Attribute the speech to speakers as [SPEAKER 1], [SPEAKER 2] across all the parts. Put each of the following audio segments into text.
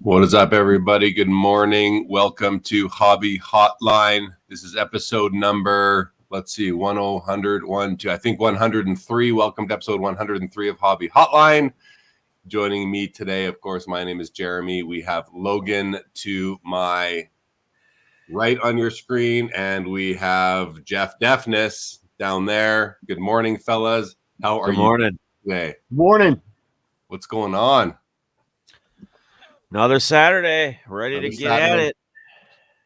[SPEAKER 1] What is up, everybody? Good morning. Welcome to Hobby Hotline. This is episode number, 102, I think 103. Welcome to episode 103 of Hobby Hotline. Joining me today, of course, my name is Jeremy. We have Logan to my right on your screen, and we have Jeff Deafness down there. Good morning, fellas. How are you today?
[SPEAKER 2] Morning.
[SPEAKER 1] What's going on?
[SPEAKER 3] Another Saturday, ready to get at it.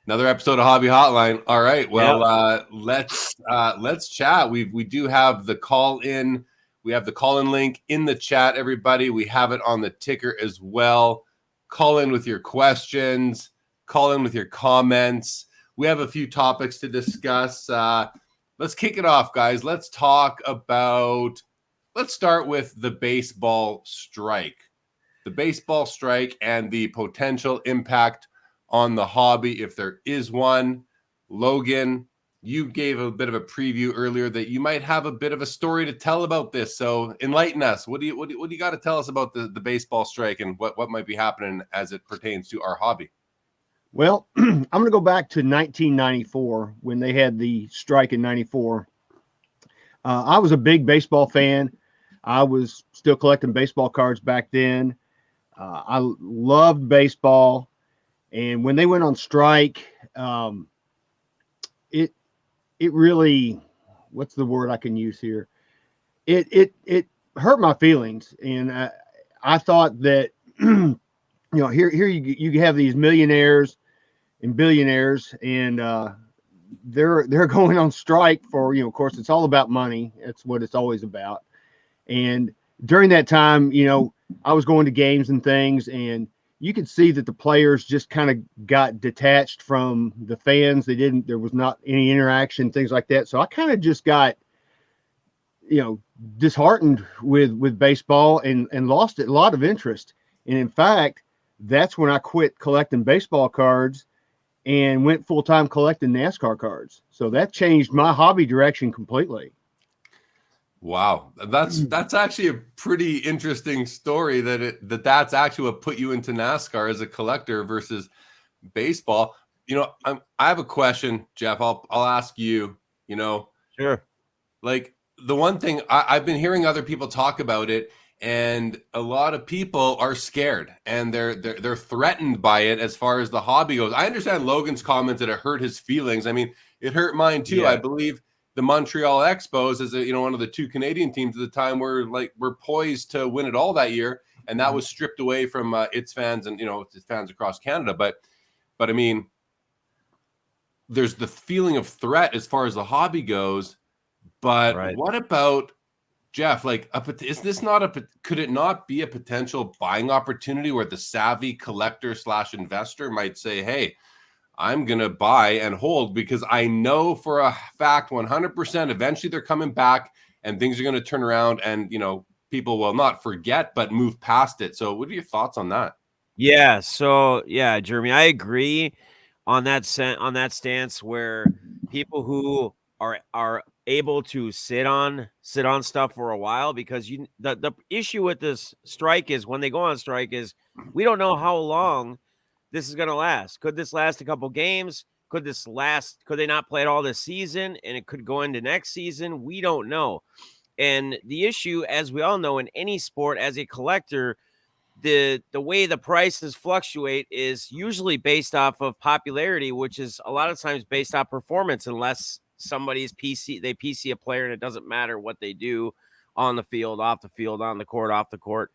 [SPEAKER 1] Another episode of Hobby Hotline. All right, well, let's chat. We do have the call in. We have the call in link in the chat. Everybody, we have it on the ticker as well. Call in with your questions. Call in with your comments. We have a few topics to discuss. Let's kick it off, guys. Let's start with the baseball strike. The baseball strike and the potential impact on the hobby, if there is one. Logan, you gave a bit of a preview earlier that you might have a bit of a story to tell about this. So enlighten us. What do you got to tell us about the baseball strike and what might be happening as it pertains to our hobby?
[SPEAKER 2] Well, I'm going to go back to 1994 when they had the strike in 94. I was a big baseball fan. I was still collecting baseball cards back then. I loved baseball, and when they went on strike, it really, what's the word I can use here? It hurt my feelings, and I thought that here you have these millionaires and billionaires, and they're going on strike for, of course, it's all about money. That's what it's always about. And during that time, I was going to games and things, and you could see that the players just kind of got detached from the fans. There was not any interaction, things like that. So I kind of just got, disheartened with baseball and lost a lot of interest. And in fact, that's when I quit collecting baseball cards and went full-time collecting NASCAR cards. So that changed my hobby direction completely.
[SPEAKER 1] Wow, that's actually a pretty interesting story that's actually what put you into NASCAR as a collector versus baseball. I have a question, Jeff. I'll ask you.
[SPEAKER 3] Sure.
[SPEAKER 1] Like the one thing I've been hearing other people talk about it, and a lot of people are scared and they're threatened by it as far as the hobby goes. I understand Logan's comments that it hurt his feelings. I mean, it hurt mine too. Yeah. I believe the Montreal Expos, as one of the two Canadian teams at the time, were poised to win it all that year, and that was stripped away from its fans and its fans across Canada. But I mean, there's the feeling of threat as far as the hobby goes. But right. What about, Jeff? Could it not be a potential buying opportunity where the savvy collector / investor might say, hey, I'm going to buy and hold because I know for a fact 100% eventually they're coming back and things are going to turn around and, people will not forget but move past it. So what are your thoughts on that?
[SPEAKER 3] Yeah. So, yeah, Jeremy, I agree on that stance where people who are able to sit on stuff for a while, because the issue with this strike is when they go on strike is we don't know how long this is going to last. Could this last a couple games? Could they not play it all this season and it could go into next season? We don't know. And the issue, as we all know, in any sport as a collector, the way the prices fluctuate is usually based off of popularity, which is a lot of times based off performance, unless somebody's they PC a player and it doesn't matter what they do on the field, off the field, on the court, off the court.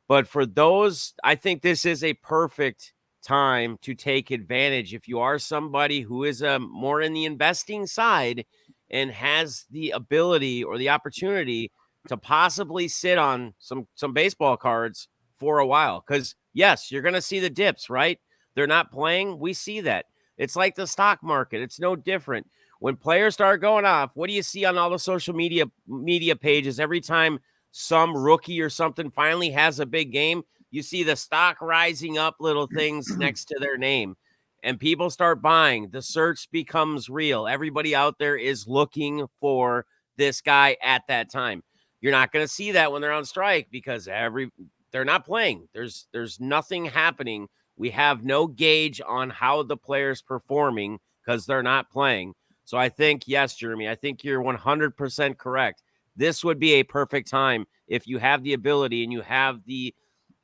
[SPEAKER 3] But for those, I think this is a perfect time to take advantage. If you are somebody who is more in the investing side and has the ability or the opportunity to possibly sit on some baseball cards for a while, because yes, you're going to see the dips, right? They're not playing. We see that. It's like the stock market. It's no different. When players start going off, what do you see on all the social media pages? Every time some rookie or something finally has a big game, you see the stock rising up, little things next to their name, and people start buying. The search becomes real. Everybody out there is looking for this guy at that time. You're not going to see that when they're on strike because they're not playing. There's nothing happening We have no gauge on how the player's performing because they're not playing. So I think, yes, Jeremy, I think you're 100% correct. This would be a perfect time if you have the ability and you have the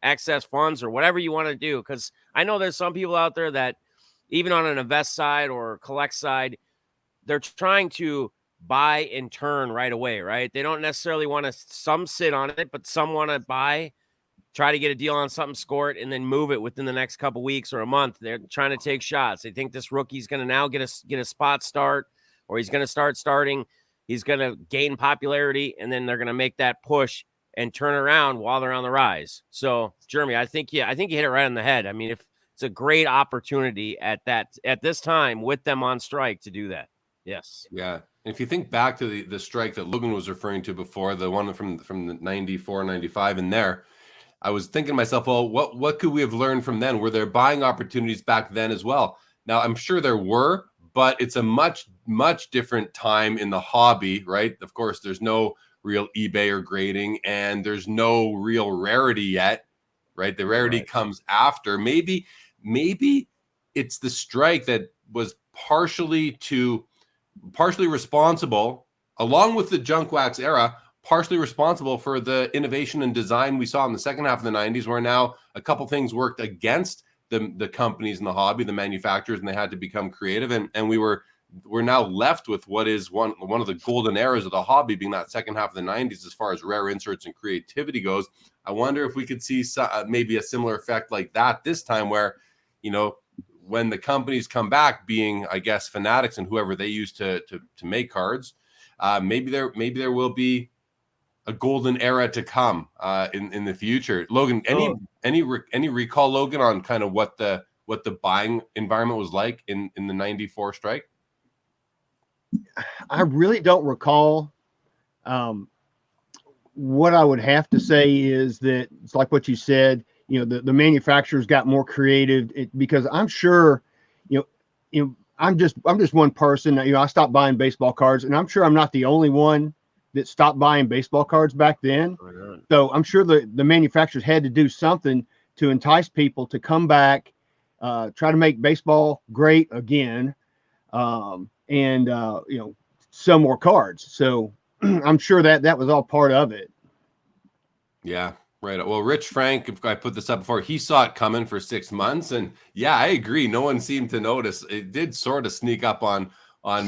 [SPEAKER 3] excess funds or whatever you want to do. Because I know there's some people out there that, even on an invest side or collect side, they're trying to buy and turn right away, right? They don't necessarily want to, some sit on it, but some want to buy, try to get a deal on something, score it, and then move it within the next couple weeks or a month. They're trying to take shots. They think this rookie's going to now get a spot start, or he's going to start starting. He's going to gain popularity, and then they're going to make that push and turn around while they're on the rise. So, Jeremy, I think you hit it right on the head. I mean, if it's a great opportunity at this time with them on strike to do that. Yes.
[SPEAKER 1] Yeah. If you think back to the strike that Logan was referring to before, the one from the 94, 95 in there, I was thinking to myself, well, what could we have learned from then? Were there buying opportunities back then as well? Now, I'm sure there were, but it's a much, much different time in the hobby, right? Of course, there's no real eBay or grading, and there's no real rarity yet, right? The rarity comes after. Maybe it's the strike that was partially responsible, along with the junk wax era, partially responsible for the innovation and design we saw in the second half of the 90s, where now a couple things worked against the companies in the hobby, the manufacturers, and they had to become creative. And we're now left with what is one of the golden eras of the hobby, being that second half of the 90s as far as rare inserts and creativity goes. I wonder if we could see maybe a similar effect like that this time, where, when the companies come back, being, I guess, Fanatics and whoever they use to make cards, maybe there will be a golden era to come in the future. Logan, any recall, Logan, on kind of what the buying environment was like in the 94 strike?
[SPEAKER 2] I really don't recall. What I would have to say is that it's like what you said. The manufacturers got more creative because I'm sure, I'm just one person. I stopped buying baseball cards, and I'm sure I'm not the only one that stopped buying baseball cards back then. So I'm sure the manufacturers had to do something to entice people to come back, try to make baseball great again, and sell more cards. So I'm sure that was all part of it.
[SPEAKER 1] Yeah, right. Well, Rich Frank, if I put this up before, he saw it coming for 6 months, and yeah, I agree. No one seemed to notice. It did sort of sneak up on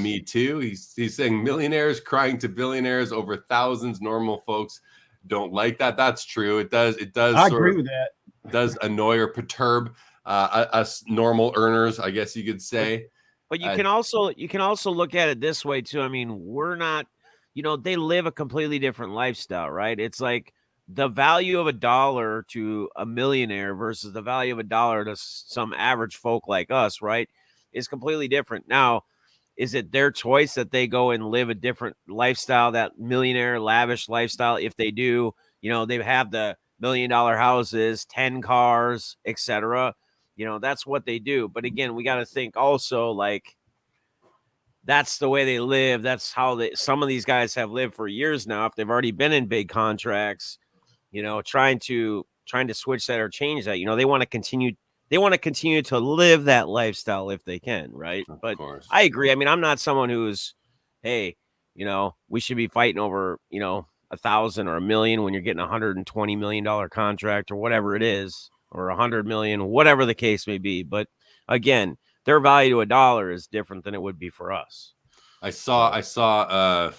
[SPEAKER 1] me too. He's saying millionaires crying to billionaires over thousands. Normal folks don't like that. That's true. It does.
[SPEAKER 2] I agree with that.
[SPEAKER 1] Does annoy or perturb us normal earners, I guess you could say.
[SPEAKER 3] But you can also look at it this way too. I mean, we're not, they live a completely different lifestyle, right? It's like the value of $1 to a millionaire versus the value of $1 to some average folk like us, right, is completely different. Now, is it their choice that they go and live a different lifestyle, that millionaire lavish lifestyle? If they do, they have the $1 million houses, 10 cars, etc. That's what they do. But again, we got to think also, like, that's the way they live. That's how some of these guys have lived for years now. If they've already been in big contracts, trying to switch that or change that, they want to continue to live that lifestyle if they can, right? But I agree. I mean, I'm not someone who's, hey, we should be fighting over, 1,000 or 1 million when you're getting $120 million contract or whatever it is, or 100 million, whatever the case may be. But again, their value to $1 is different than it would be for us.
[SPEAKER 1] I saw I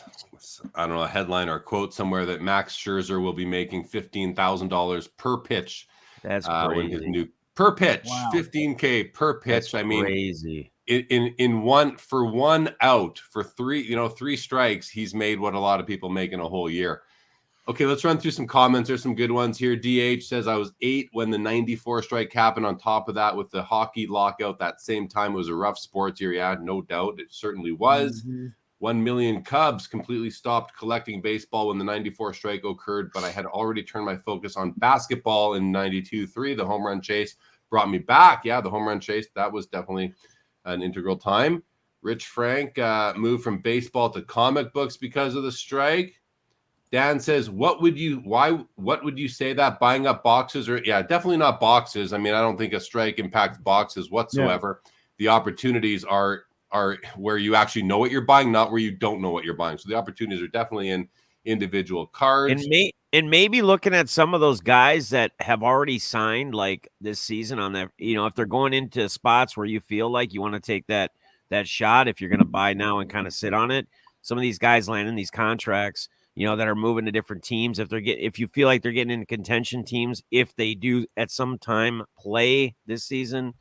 [SPEAKER 1] don't know, a headline or a quote somewhere that Max Scherzer will be making $15,000 per pitch.
[SPEAKER 3] That's crazy.
[SPEAKER 1] When his new per pitch,
[SPEAKER 2] Wow.
[SPEAKER 1] $15K per pitch.
[SPEAKER 3] That's crazy.
[SPEAKER 1] In one out for three strikes, he's made what a lot of people make in a whole year. Okay, let's run through some comments. There's some good ones here. DH says, I was 8 when the 94 strike happened. On top of that, with the hockey lockout that same time, it was a rough sports year. Yeah, no doubt. It certainly was. 1 million Cubs completely stopped collecting baseball when the 94 strike occurred, but I had already turned my focus on basketball in 92-3. The home run chase brought me back. Yeah, the home run chase, that was definitely an integral time. Rich Frank moved from baseball to comic books because of the strike. Dan says, what would you say that buying up boxes or definitely not boxes. I mean, I don't think a strike impacts boxes whatsoever. Yeah. The opportunities are where you actually know what you're buying, not where you don't know what you're buying. So the opportunities are definitely in individual cards.
[SPEAKER 3] And maybe looking at some of those guys that have already signed like this season on that, if they're going into spots where you feel like you want to take that shot, if you're going to buy now and kind of sit on it, some of these guys landing these contracts, that are moving to different teams. If you feel like they're getting into contention teams, if they do at some time play this season,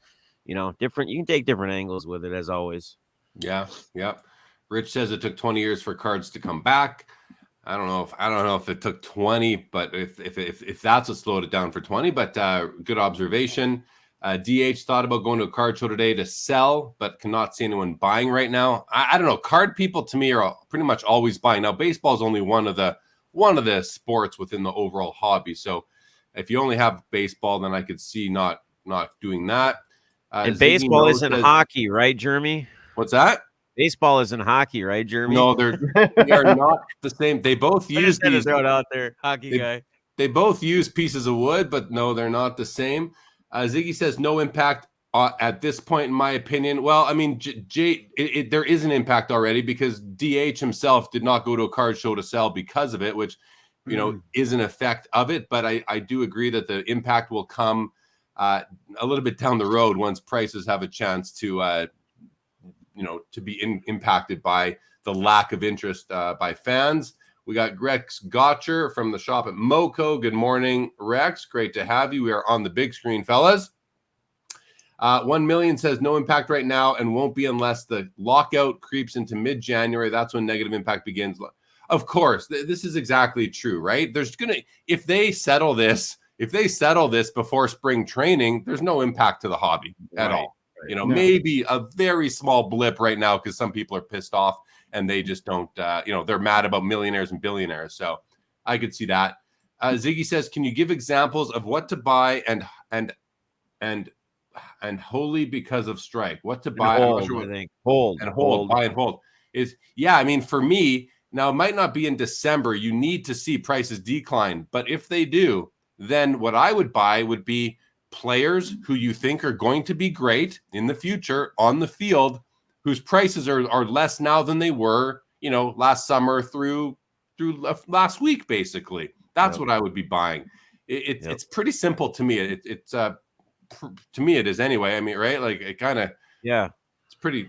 [SPEAKER 3] different, you can take different angles with it as always.
[SPEAKER 1] Yeah. Rich says it took 20 years for cards to come back. I don't know if it took 20, but if that's what slowed it down for 20, but good observation. DH thought about going to a card show today to sell, but cannot see anyone buying right now. I don't know. Card people to me are pretty much always buying. Now, baseball is only one of the sports within the overall hobby. So if you only have baseball, then I could see not doing that.
[SPEAKER 3] And baseball isn't hockey, right, Jeremy?
[SPEAKER 1] What's that?
[SPEAKER 3] Baseball isn't hockey, right, Jeremy?
[SPEAKER 1] No, they are not the same. They both use these.
[SPEAKER 3] Throw it out there, hockey guy.
[SPEAKER 1] They both use pieces of wood, but no, they're not the same. Ziggy says no impact at this point, in my opinion. Well, I mean, there is an impact already because DH himself did not go to a card show to sell because of it, which is an effect of it. But I do agree that the impact will come a little bit down the road once prices have a chance to be impacted by the lack of interest by fans. We got Rex Gotcher from the shop at Moco. Good morning, Rex. Great to have you. We are on the big screen, fellas. 1 million says no impact right now and won't be unless the lockout creeps into mid-January. That's when negative impact begins. Of course, this is exactly true, right? If they settle this before spring training, there's no impact to the hobby at all. Maybe a very small blip right now because some people are pissed off and they just don't, they're mad about millionaires and billionaires. So I could see that. Ziggy says, can you give examples of what to buy and wholly because of strike? What to buy?
[SPEAKER 3] Hold.
[SPEAKER 1] Buy and hold. I mean, for me, now it might not be in December. You need to see prices decline. But if they do, then what I would buy would be players who you think are going to be great in the future on the field, whose prices are less now than they were, last summer through last week, basically. That's what I would be buying. It's pretty simple to me. It's to me it is anyway. I mean, right? Like it kind of it's pretty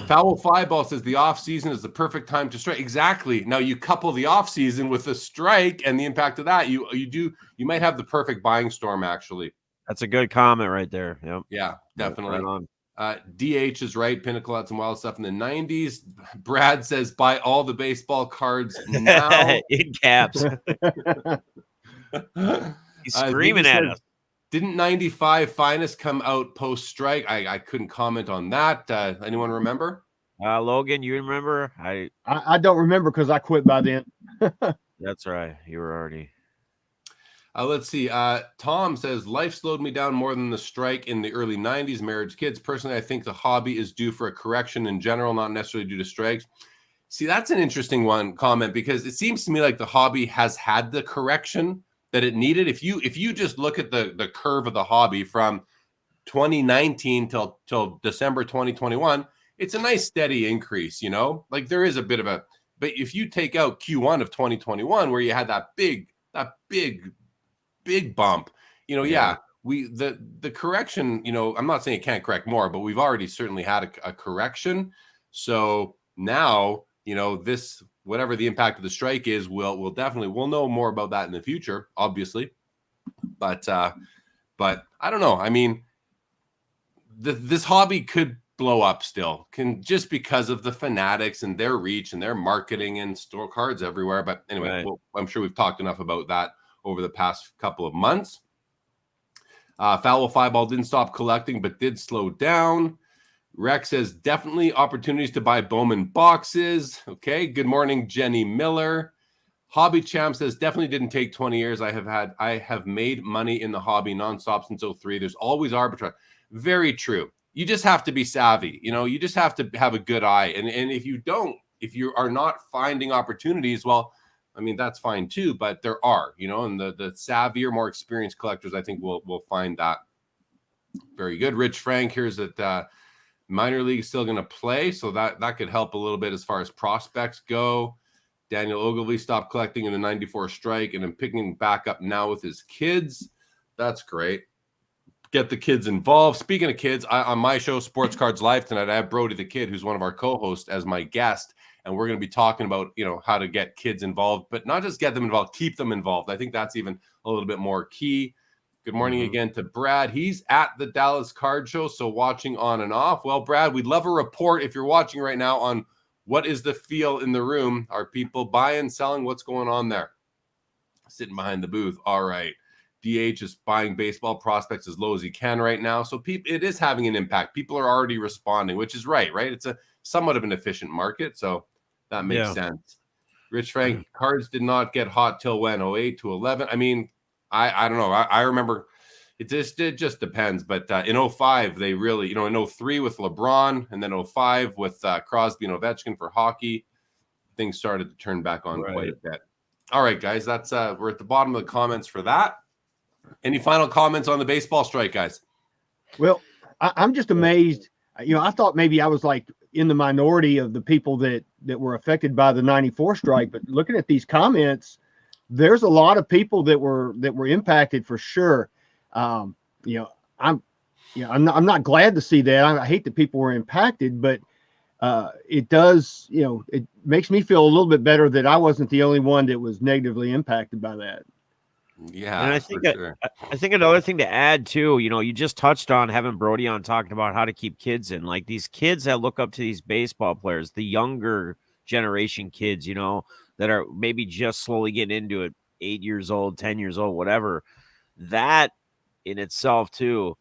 [SPEAKER 1] Foul Fireball says the off season is the perfect time to strike. Exactly. Now you couple the off season with the strike and the impact of that. You might have the perfect buying storm. Actually,
[SPEAKER 3] that's a good comment right there. Yep.
[SPEAKER 1] Yeah, definitely. Right on. DH is right. Pinnacle had some wild stuff in the 90s. Brad says buy all the baseball cards now.
[SPEAKER 3] In caps. He's screaming at us.
[SPEAKER 1] Didn't 95 Finest come out post-strike? I couldn't comment on that. Anyone remember?
[SPEAKER 3] Logan, you remember?
[SPEAKER 2] I don't remember because I quit by then.
[SPEAKER 3] That's right. You were already.
[SPEAKER 1] Let's see. Tom says, life slowed me down more than the strike in the early 90s. Marriage, kids. Personally, I think the hobby is due for a correction in general, not necessarily due to strikes. See, that's an interesting comment because it seems to me like the hobby has had the correction that it needed. If you just look at the curve of the hobby from 2019 till December 2021, it's a nice steady increase, like there is a bit of but if you take out Q1 of 2021 where you had that big bump, the correction, I'm not saying it can't correct more, but we've already certainly had a correction. So now, this, whatever the impact of the strike is, we'll know more about that in the future, obviously. But I don't know. I mean, this hobby could blow up still, just because of the fanatics and their reach and their marketing and store cards everywhere. But anyway, I'm sure we've talked enough about that over the past couple of months. Foul Fireball didn't stop collecting, but did slow down. Rex says, definitely opportunities to buy Bowman boxes. Okay. Good morning, Jenny Miller. Hobby Champ says, definitely didn't take 20 years. I have made money in the hobby nonstop since 03. There's always arbitrage. Very true. You just have to be savvy. You just have to have a good eye. And if you are not finding opportunities, well, I mean, that's fine too, but there are, and the savvier, more experienced collectors, I think will find that very good. Rich Frank, here's that minor league is still going to play, so that could help a little bit as far as prospects go. Daniel Ogilvy stopped collecting in the 94 strike and then picking back up now with his kids. That's great. Get the kids involved. Speaking of kids, on my show, Sports Cards Live tonight, I have Brody the Kid, who's one of our co-hosts, as my guest, and we're going to be talking about, how to get kids involved, but not just get them involved, keep them involved. I think that's even a little bit more key. Good morning again to Brad. He's at the Dallas Card Show, so watching on and off. Well, Brad, we'd love a report if you're watching right now on what is the feel in the room. Are people buying, selling? What's going on there? Sitting behind the booth. All right. DH is buying baseball prospects as low as he can right now. So it is having an impact. People are already responding, which is right? It's a somewhat of an efficient market, so that makes sense. Rich Frank, cards did not get hot till when? 08 to 11. I mean, I don't know. I remember it just depends. But in 05, they really, in 03 with LeBron and then 05 with Crosby and Ovechkin for hockey, things started to turn back on quite a bit. All right, guys, that's we're at the bottom of the comments for that. Any final comments on the baseball strike, guys?
[SPEAKER 2] Well, I'm just amazed. I thought maybe I was like in the minority of the people that were affected by the 94 strike, but looking at these comments, there's a lot of people that were impacted for sure. I'm not glad to see that. I hate that people were impacted, but it does, it makes me feel a little bit better that I wasn't the only one that was negatively impacted by that.
[SPEAKER 1] Yeah,
[SPEAKER 3] and I think another thing to add too, you just touched on having Brody on talking about how to keep kids in, like these kids that look up to these baseball players, the younger generation kids, that are maybe just slowly getting into it, 8 years old, 10 years old, whatever. That in itself too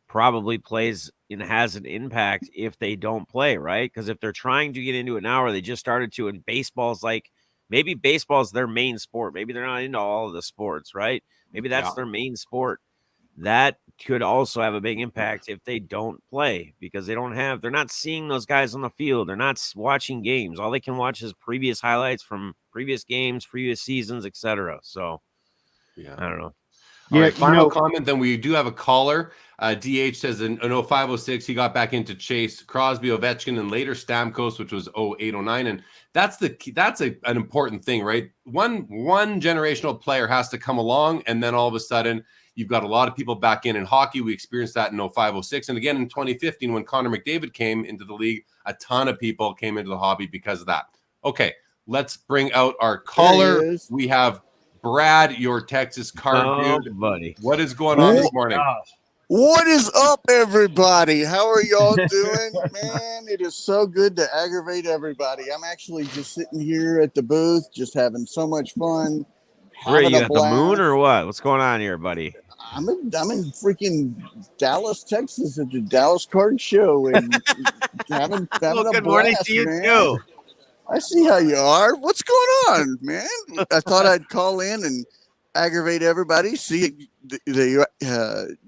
[SPEAKER 3] probably plays and has an impact if they don't play, right? Because if they're trying to get into it now or they just started to, and baseball's like, maybe baseball's their main sport. Maybe they're not into all of the sports, right? Maybe that's their main sport. That could also have a big impact if they don't play, because they're not seeing those guys on the field. They're not watching games. All they can watch is previous highlights from previous games, previous seasons, etc. So, I don't know.
[SPEAKER 1] All right, final comment. Then we do have a caller. DH says in 0506 he got back into Chase, Crosby, Ovechkin, and later Stamkos, which was 0809, and that's an important thing, right? One generational player has to come along, and then all of a sudden you've got a lot of people back in hockey. We experienced that in 0506, and again in 2015 when Connor McDavid came into the league, a ton of people came into the hobby because of that. Okay, let's bring out our caller. We have Brad, your Texas card dude.
[SPEAKER 3] Buddy.
[SPEAKER 1] What is going on this morning?
[SPEAKER 4] What is up, everybody? How are y'all doing? Man, it is so good to aggravate everybody. I'm actually just sitting here at the booth, just having so much fun.
[SPEAKER 3] Where are you at the moon or what? What's going on here, buddy?
[SPEAKER 4] I'm in freaking Dallas, Texas at the Dallas Card Show and having a
[SPEAKER 3] good
[SPEAKER 4] blast,
[SPEAKER 3] morning to you,
[SPEAKER 4] man.
[SPEAKER 3] too.
[SPEAKER 4] I see how you are. What's going on, man? I thought I'd call in and aggravate everybody. See,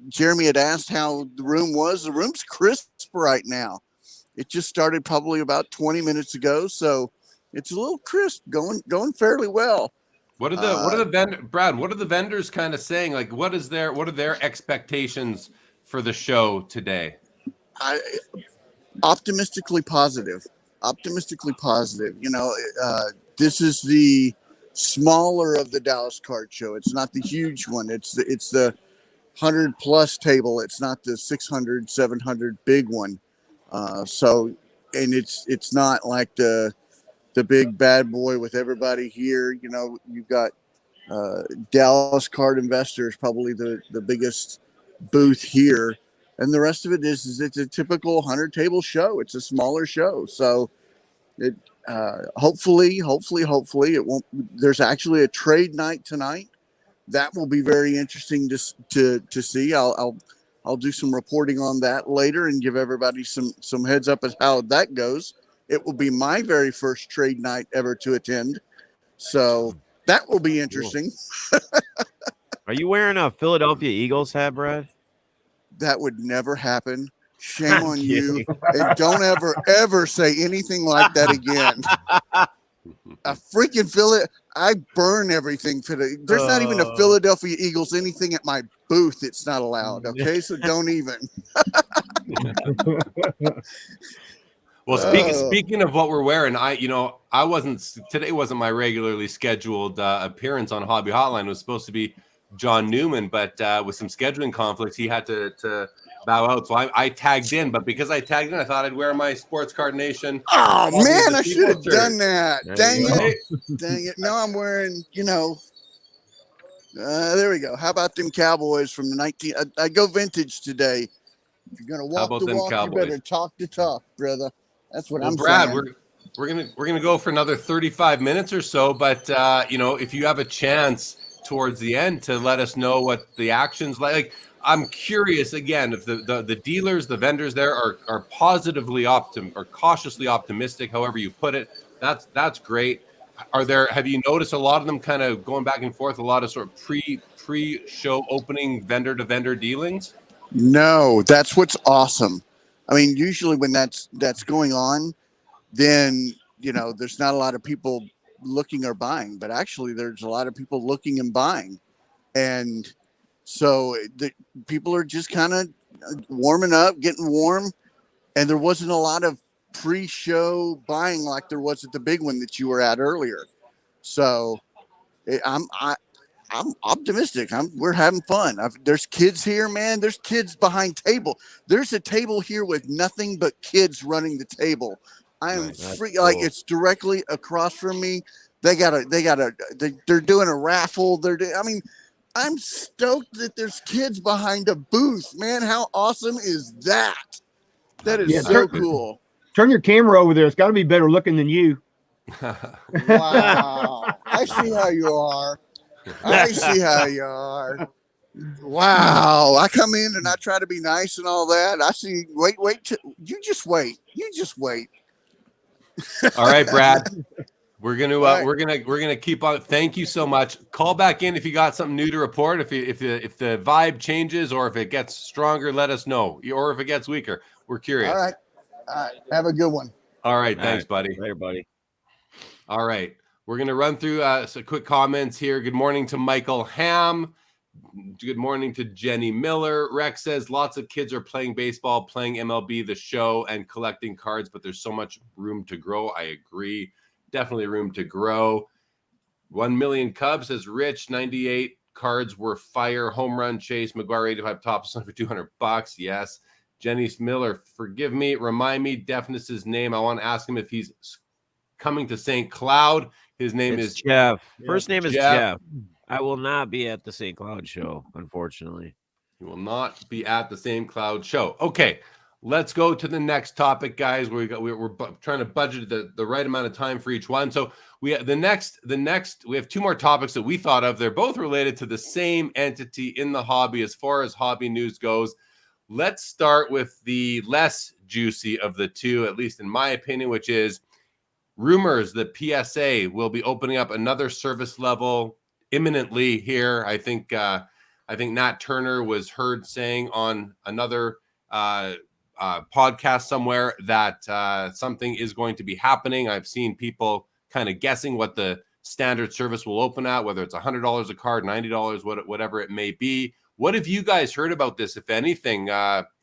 [SPEAKER 4] Jeremy had asked how the room was. The room's crisp right now. It just started probably about 20 minutes ago, so it's a little crisp, going fairly well.
[SPEAKER 1] What are the vendors kind of saying? Like, what are their expectations for the show today?
[SPEAKER 4] Optimistically positive. This is the smaller of the Dallas Card Show. It's not the huge one. It's the 100+ table. It's not the 600, 700 big one. And it's not like the big bad boy with everybody here. You've got Dallas Card Investors, probably the biggest booth here. And the rest of it is it's a typical 100 table show. It's a smaller show. So it hopefully it won't. There's actually a trade night tonight. That will be very interesting to see. I'll do some reporting on that later and give everybody some heads up as how that goes. It will be my very first trade night ever to attend. So that will be interesting.
[SPEAKER 3] Are you wearing a Philadelphia Eagles hat, Brad?
[SPEAKER 4] That would never happen. Shame on you. And don't ever say anything like that again. A freaking I burn everything for the. There's not even a Philadelphia Eagles anything at my booth. It's not allowed. Okay, so don't even.
[SPEAKER 1] Well, speaking of what we're wearing, I wasn't today. Wasn't my regularly scheduled appearance on Hobby Hotline. It was supposed to be John Newman, but with some scheduling conflicts, he had to bow out. So I tagged in, but because I tagged in, I thought I'd wear my Sports Card Nation.
[SPEAKER 4] Oh man, I should have done that.
[SPEAKER 3] There
[SPEAKER 4] Dang
[SPEAKER 3] you
[SPEAKER 4] it! Dang it! Now I'm wearing, there we go. How about them Cowboys from the 19? I go vintage today. If you're gonna walk the walk, you better talk the talk, brother. That's what I'm
[SPEAKER 1] Brad,
[SPEAKER 4] saying.
[SPEAKER 1] we're gonna go for another 35 minutes or so, but if you have a chance towards the end to let us know what the action's like. I'm curious again if the dealers, the vendors there are positively or cautiously optimistic, however you put it. That's great. Have you noticed a lot of them kind of going back and forth, a lot of sort of pre-show opening vendor to vendor dealings?
[SPEAKER 4] No, that's what's awesome. I mean, usually when that's going on, then there's not a lot of people looking or buying, but actually there's a lot of people looking and buying, and so the people are just kind of warming up, getting warm, and there wasn't a lot of pre-show buying like there was at the big one that you were at earlier. So I'm optimistic. We're having fun. There's kids here, man. There's kids behind table. There's a table here with nothing but kids running the table. I am free. Cool. Like it's directly across from me. They're doing a raffle. I'm stoked that there's kids behind a booth, man. How awesome is that? That is so cool.
[SPEAKER 2] Turn your camera over there. It's got to be better looking than you.
[SPEAKER 4] Wow. I see how you are. I see how you are. Wow. I come in and I try to be nice and all that. I see. You just wait.
[SPEAKER 1] All right, Brad. We're gonna keep on. Thank you so much. Call back in if you got something new to report. If the vibe changes or if it gets stronger, let us know. Or if it gets weaker, we're curious.
[SPEAKER 4] All right. Have a good one.
[SPEAKER 1] All right. Thanks, buddy.
[SPEAKER 3] Later, buddy.
[SPEAKER 1] All right. We're gonna run through some quick comments here. Good morning to Michael Ham. Good morning to Jenny Miller. Rex says lots of kids are playing baseball, playing MLB, the show, and collecting cards, but there's so much room to grow. I agree. Definitely room to grow. 1 million Cubs says Rich. 98 cards were fire. Home run chase. McGuire 85 tops for $200. Yes. Jenny Miller, forgive me. Remind me Deafness's name. I want to ask him if he's coming to St. Cloud. His name is
[SPEAKER 3] Jeff. First name is Jeff. I will not be at the St. Cloud show, unfortunately.
[SPEAKER 1] He will not be at the St. Cloud show. Okay. Let's go to the next topic, guys. We're trying to budget the right amount of time for each one. So we have we have two more topics that we thought of. They're both related to the same entity in the hobby as far as hobby news goes. Let's start with the less juicy of the two, at least in my opinion, which is rumors that PSA will be opening up another service level imminently here. I think Nat Turner was heard saying on another podcast somewhere that something is going to be happening. I've seen people kind of guessing what the standard service will open at, whether it's $100 a card, $90, whatever it may be. What have you guys heard about this, if anything?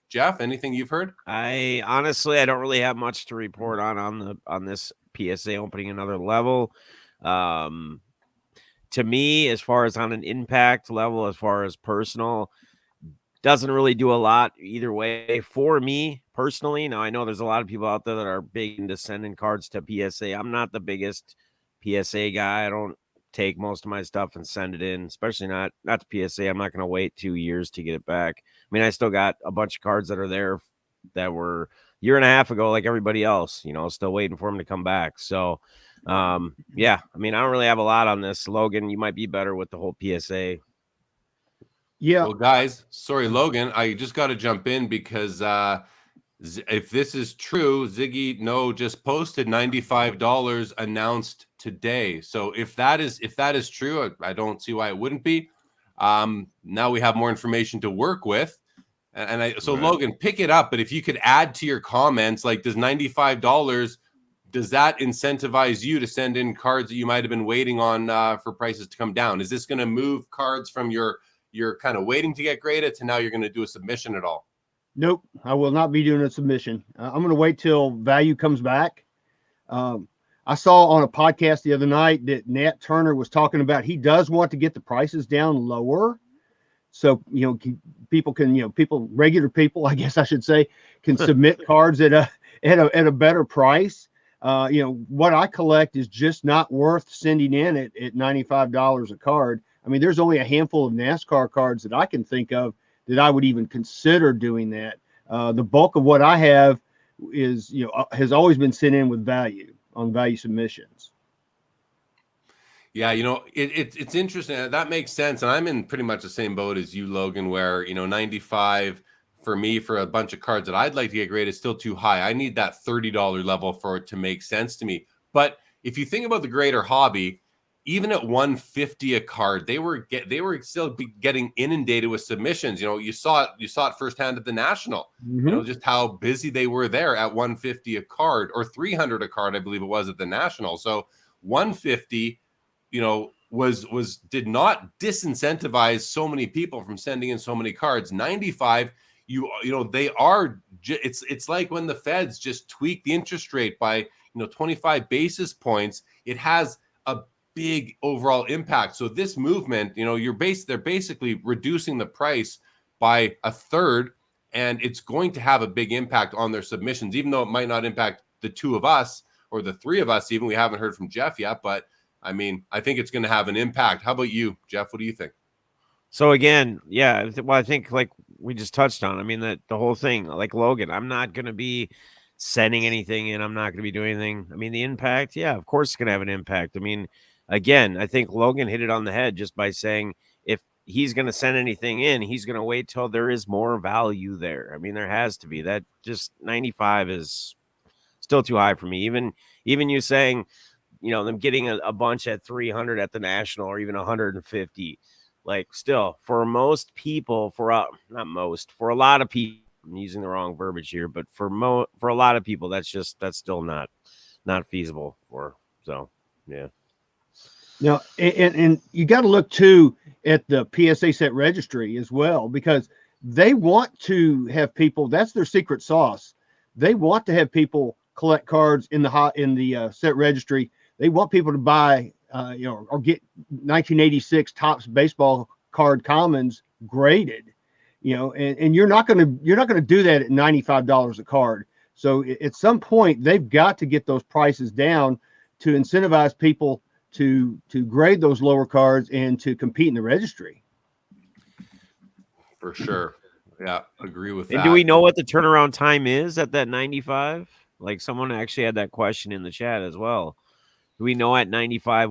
[SPEAKER 1] Jeff, anything you've heard?
[SPEAKER 3] I don't really have much to report on this PSA opening another level. To me, as far as on an impact level, as far as personal, doesn't really do a lot either way for me personally. Now, I know there's a lot of people out there that are big into sending cards to PSA. I'm not the biggest PSA guy. I don't take most of my stuff and send it in, especially not to PSA. I'm not going to wait 2 years to get it back. I mean, I still got a bunch of cards that are there that were a year and a half ago, like everybody else, still waiting for them to come back. So, yeah, I mean, I don't really have a lot on this. Logan, you might be better with the whole PSA.
[SPEAKER 2] Yeah.
[SPEAKER 1] Well, guys, sorry, Logan, I just got to jump in because if this is true, Ziggy No just posted $95 announced today. So if that is true, I don't see why it wouldn't be. Now we have more information to work with. Right. Logan, pick it up. But if you could add to your comments, like, does $95, does that incentivize you to send in cards that you might have been waiting on for prices to come down? Is this going to move cards from you're kind of waiting to get graded to now you're going to do a submission at all?
[SPEAKER 2] Nope, I will not be doing a submission. I'm going to wait till value comes back. I saw on a podcast the other night that Nat Turner was talking about he does want to get the prices down lower. So, regular people, I guess I should say, can submit cards at a better price. What I collect is just not worth sending in at $95 a card. I mean, there's only a handful of NASCAR cards that I can think of that I would even consider doing that. The bulk of what I have is, has always been sent in with value on value submissions.
[SPEAKER 1] Yeah, it's interesting. That makes sense. And I'm in pretty much the same boat as you, Logan, where, 95 for me for a bunch of cards that I'd like to get graded is still too high. I need that $30 level for it to make sense to me. But if you think about the greater hobby, even at $150 a card, they were still getting inundated with submissions. You saw it firsthand at the National.
[SPEAKER 2] Mm-hmm.
[SPEAKER 1] Just how busy they were there at $150 a card, or $300 a card, I believe it was at the National. So $150, did not disincentivize so many people from sending in so many cards. $95, they are. It's like when the Feds just tweak the interest rate by 25 basis points. It has a big overall impact. So this movement, they're basically reducing the price by a third, and it's going to have a big impact on their submissions, even though it might not impact the two of us or the three of us. Even we haven't heard from Jeff yet, but I mean, I think it's going to have an impact. How about you, Jeff? What do you think?
[SPEAKER 3] So again, yeah, well, I think like we just touched on, I mean, that the whole thing, like Logan, I'm not going to be sending anything in. I'm not going to be doing anything. I mean, the impact, yeah, of course it's going to have an impact. I mean, again, I think Logan hit it on the head just by saying if he's going to send anything in, he's going to wait till there is more value there. I mean, there has to be. That just 95 is still too high for me. Even you saying, them getting a bunch at 300 at the National or even 150, like still for most people, for a lot of people, I'm using the wrong verbiage here, but for a lot of people, that's still not feasible for. So, yeah.
[SPEAKER 2] Now, and you got to look too at the PSA set registry as well, because they want to have people. That's their secret sauce. They want to have people collect cards in the set registry. They want people to buy, or get 1986 Topps baseball card commons graded, and you're not going to do that at $95 a card. So at some point, they've got to get those prices down to incentivize people to grade those lower cards and to compete in the registry.
[SPEAKER 1] For sure. Yeah, agree with that.
[SPEAKER 3] And do we know what the turnaround time is at that 95? Like someone actually had that question in the chat as well. Do we know at 95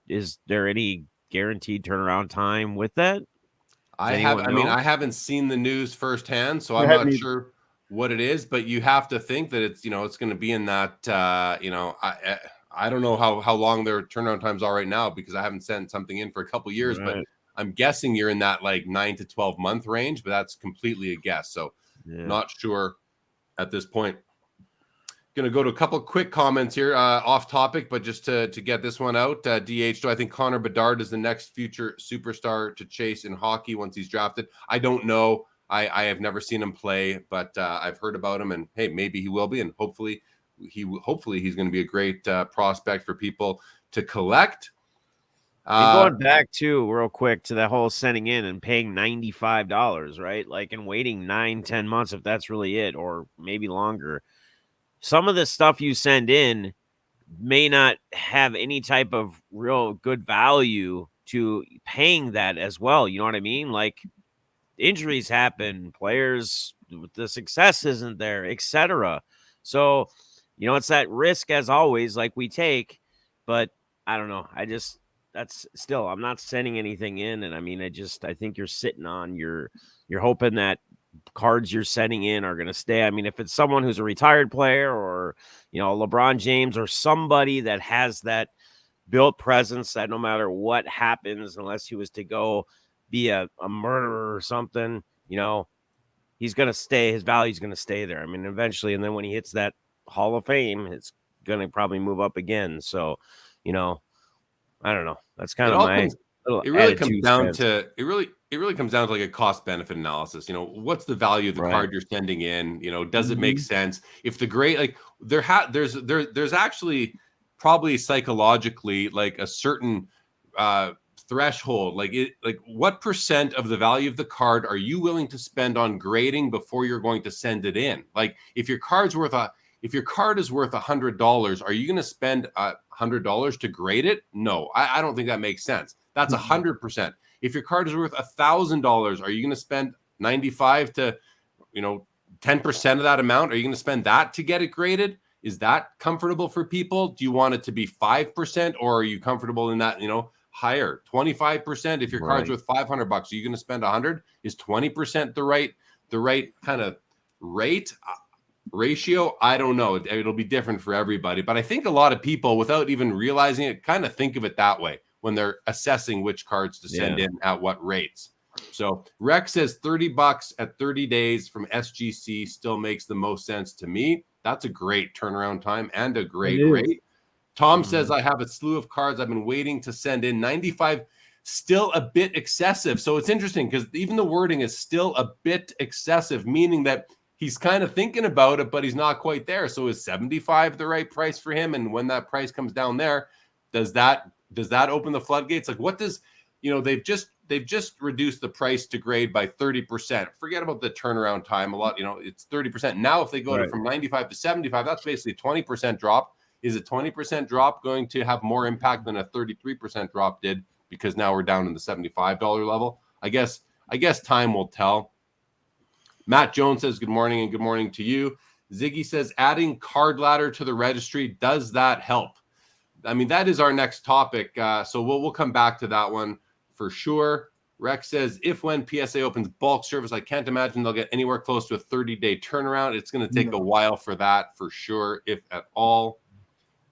[SPEAKER 3] is there any guaranteed turnaround time with that?
[SPEAKER 1] I haven't seen the news firsthand, so I'm not sure what it is, but you have to think that it's, it's going to be in that, I don't know how long their turnaround times are right now, because I haven't sent something in for a couple years, right. But I'm guessing you're in that like 9 to 12 month range, but that's completely a guess. So Not sure at this point. Going to go to a couple quick comments here, off topic, but just to get this one out. DH, do I think Connor Bedard is the next future superstar to chase in hockey once he's drafted? I don't know. I have never seen him play, but I've heard about him, and hey, maybe he will be, and hopefully he's going to be a great prospect for people to collect.
[SPEAKER 3] And going back to real quick to that whole sending in and paying $95, right? Like, and waiting 9-10 months, if that's really it, or maybe longer. Some of the stuff you send in may not have any type of real good value to paying that as well. You know what I mean? Like, injuries happen, players, the success isn't there, etc. So, it's that risk as always, like we take, but I don't know. I'm not sending anything in. And I mean, I think you're sitting on you're hoping that cards you're sending in are going to stay. I mean, if it's someone who's a retired player or, LeBron James or somebody that has that built presence that no matter what happens, unless he was to go be a murderer or something, he's going to stay. His value is going to stay there. I mean, eventually. And then when he hits that Hall of Fame, it's gonna probably move up again. So, you know, I don't know. That's kind
[SPEAKER 1] It
[SPEAKER 3] of
[SPEAKER 1] all
[SPEAKER 3] my
[SPEAKER 1] comes
[SPEAKER 3] little
[SPEAKER 1] it really
[SPEAKER 3] added
[SPEAKER 1] comes
[SPEAKER 3] two
[SPEAKER 1] down
[SPEAKER 3] cents.
[SPEAKER 1] to it really comes down to like a cost benefit analysis. What's the value of the
[SPEAKER 3] Right.
[SPEAKER 1] card you're sending in? Does it make
[SPEAKER 2] Mhm.
[SPEAKER 1] sense? If the grade, like there's actually probably psychologically like a certain threshold, like what percent of the value of the card are you willing to spend on grading before you're going to send it in? Like if your card is worth $100, are you going to spend $100 to grade it? No, I don't think that makes sense. That's 100%. If your card is worth $1,000, are you going to spend 95 to 10% of that amount? Are you going to spend that to get it graded? Is that comfortable for people? Do you want it to be 5%, or are you comfortable in that higher 25%? If your card's
[SPEAKER 3] Right.
[SPEAKER 1] worth $500, are you going to spend 100? Is 20% the right kind of rate? Ratio? I don't know. It'll be different for everybody, but I think a lot of people, without even realizing it, kind of think of it that way when they're assessing which cards to send in at what rates. So Rex says $30 at 30 days from SGC still makes the most sense to me. That's a great turnaround time and a great
[SPEAKER 2] is.
[SPEAKER 1] rate. Tom
[SPEAKER 3] Mhm.
[SPEAKER 1] says I have a slew of cards I've been waiting to send in. 95, still a bit excessive. So it's interesting because even the wording is still a bit excessive, meaning that he's kind of thinking about it, but he's not quite there. So is 75 the right price for him? And when that price comes down there, does that open the floodgates? Like what does, they've just reduced the price to grade by 30%. Forget about the turnaround time. A lot, it's 30%. Now, if they go to from 95 to 75, that's basically a 20% drop. Is a 20% drop going to have more impact than a 33% drop did? Because now we're down in the $75 level. I guess time will tell. Matt Jones says good morning, and good morning to you. Ziggy says adding card ladder to the registry, does that help? I mean, that is our next topic. So we'll come back to that one for sure. Rex says, if when PSA opens bulk service, I can't imagine they'll get anywhere close to a 30-day turnaround. It's going to take a while for that for sure, if at all.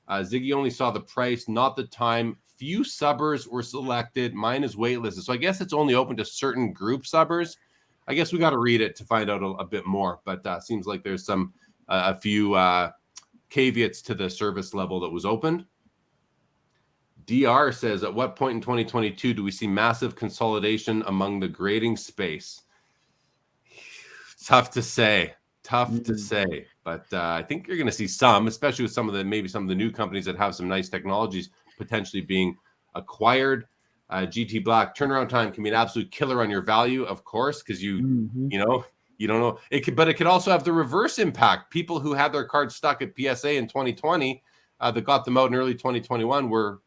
[SPEAKER 1] Ziggy only saw the price, not the time. Few subbers were selected. Mine is waitlisted. So I guess it's only open to certain group subbers. I guess we got to read it to find out a bit more. But seems like there's a few caveats to the service level that was opened. DR says, at what point in 2022 do we see massive consolidation among the grading space? Tough to say. But I think you're going to see some, especially with some of the new companies that have some nice technologies potentially being acquired. GT Black, turnaround time can be an absolute killer on your value, of course, because you don't know. But it could also have the reverse impact. People who had their cards stuck at PSA in 2020 that got them out in early 2021 were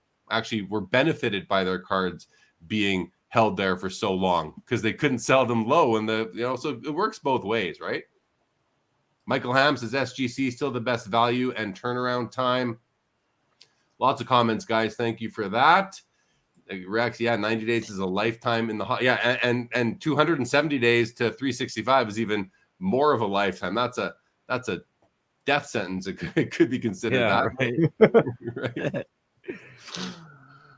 [SPEAKER 1] benefited by their cards being held there for so long because they couldn't sell them low. And so it works both ways, right? Michael Ham says SGC still the best value and turnaround time. Lots of comments, guys. Thank you for that. Rex, 90 days is a lifetime in the and 270 days to 365 is even more of a lifetime. That's a death sentence. It could be considered that. Right.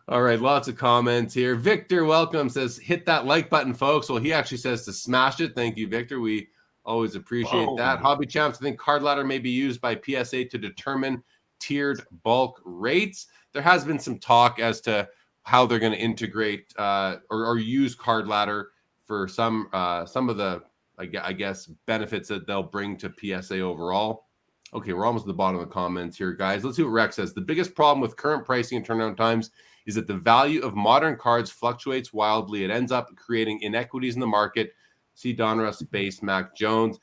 [SPEAKER 1] All right, lots of comments here. Victor, welcome, says hit that like button, folks. Well, he actually says to smash it. Thank you, Victor. We always appreciate that. Hobby Champs, I think card ladder may be used by PSA to determine tiered bulk rates. There has been some talk as to how they're going to integrate or use card ladder for some of the I guess benefits that they'll bring to PSA overall. Okay, we're almost at the bottom of the comments here, guys. Let's see what Rex says. The biggest problem with current pricing and turnaround times is that the value of modern cards fluctuates wildly. It ends up creating inequities in the market. See Donruss, Space, Mac Jones.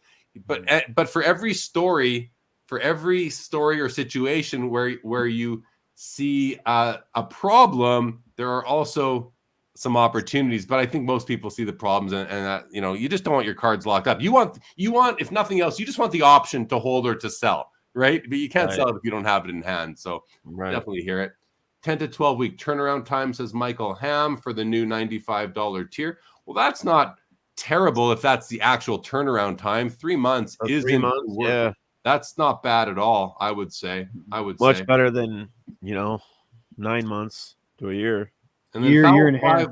[SPEAKER 1] But for every story or situation where you see a problem, there are also some opportunities. But I think most people see the problems, and you just don't want your cards locked up. You want, if nothing else, you just want the option to hold or to sell, right? But you can't sell it if you don't have it in hand. So definitely hear it. 10 to 12 week turnaround time, says Michael Ham, for the new $95 tier. Well, that's not terrible if that's the actual turnaround time. 3 months isn't
[SPEAKER 3] 3 months, yeah.
[SPEAKER 1] That's not bad at all, I would say.
[SPEAKER 3] Much better than 9 months to a year.
[SPEAKER 1] And then
[SPEAKER 2] year and a half.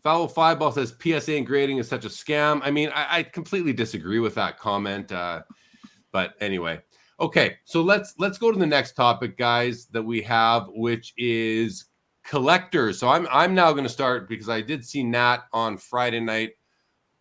[SPEAKER 1] Foul Five Ball says PSA and grading is such a scam. I mean, I completely disagree with that comment. But anyway, Okay, so let's go to the next topic, guys, that we have, which is collectors. So I'm now going to start because I did see Nat on Friday night,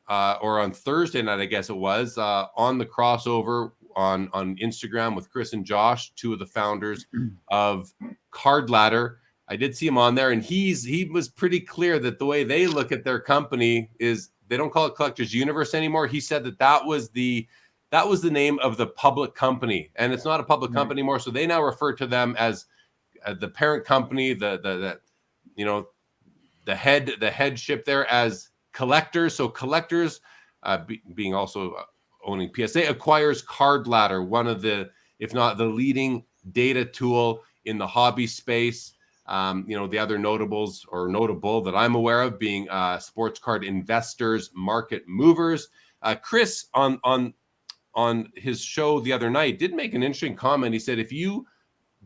[SPEAKER 1] or on Thursday night, I guess it was, on the crossover on Instagram with Chris and Josh, two of the founders of Card Ladder. I did see him on there, and he was pretty clear that the way they look at their company is they don't call it Collectors Universe anymore. He said that was the name of the public company, and it's not a public company anymore. So they now refer to them as the parent company, the you know the headship there as Collectors. So Collectors, being also owning PSA, acquires Card Ladder, one of the, if not the leading data tool in the hobby space. The other notables or notable that I'm aware of being Sports Card Investors, Market Movers. Chris on his show the other night did make an interesting comment. He said, if you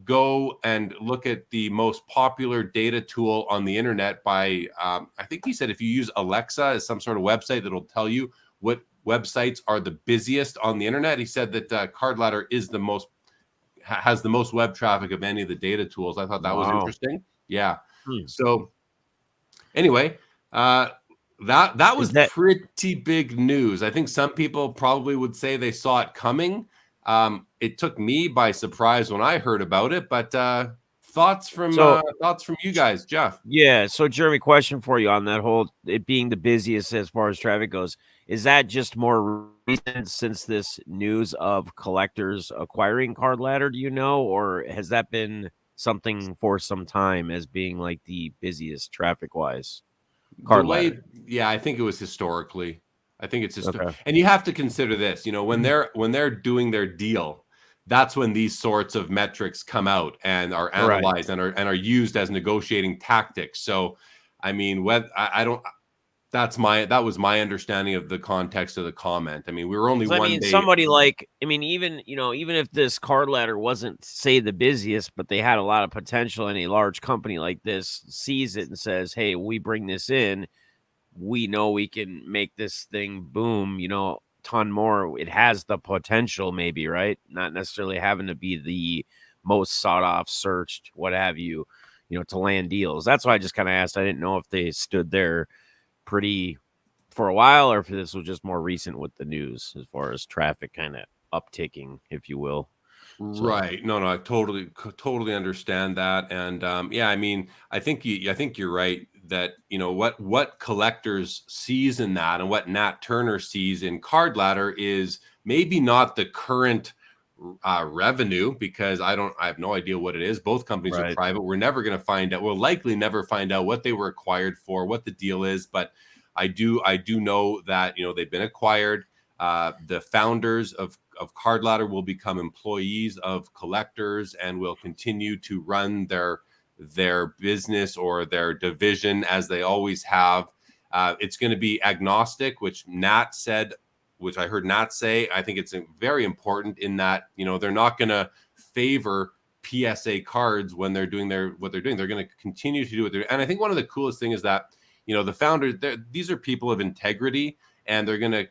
[SPEAKER 1] go and look at the most popular data tool on the internet by, I think he said, if you use Alexa as some sort of website that'll tell you what websites are the busiest on the internet. He said that Card Ladder is has the most web traffic of any of the data tools. I thought that was interesting. Yeah. So anyway, that was pretty big news. I think some people probably would say they saw it coming. It took me by surprise when I heard about it, but thoughts from you guys, Jeff.
[SPEAKER 3] Yeah. So Jeremy, question for you on that whole it being the busiest as far as traffic goes. Is that just more recent since this news of Collectors acquiring Card Ladder? Do you know, or has that been something for some time as being like the busiest traffic wise?
[SPEAKER 1] I think it was historically. I think it's just, and you have to consider this. When they're doing their deal, that's when these sorts of metrics come out and are analyzed and are used as negotiating tactics. So, I mean, that was my understanding of the context of the comment. I mean, we were only one day.
[SPEAKER 3] Somebody even if this Card Ladder wasn't, say, the busiest, but they had a lot of potential, and a large company like this sees it and says, hey, we bring this in, we know we can make this thing boom, ton more. It has the potential, maybe, right? Not necessarily having to be the most sought off, searched, what have you, to land deals. That's why I just kind of asked. I didn't know if they stood there pretty for a while, or if this was just more recent with the news as far as traffic kind of upticking, if you will.
[SPEAKER 1] Right. No, I totally understand that. And I mean, I think you're right that, what Collectors sees in that and what Nat Turner sees in Card Ladder is maybe not the current revenue, because I have no idea what it is. Both companies are private. We're never going to find out. We'll likely never find out what they were acquired for, what the deal is. But I do know that, they've been acquired. The founders of Card Ladder will become employees of Collectors and will continue to run their business or their division as they always have. It's going to be agnostic, which I heard Nat say. I think it's very important in that, they're not going to favor PSA cards when they're doing what they're doing. They're going to continue to do what they're doing. And I think one of the coolest thing is that, the founders, these are people of integrity, and they're going to,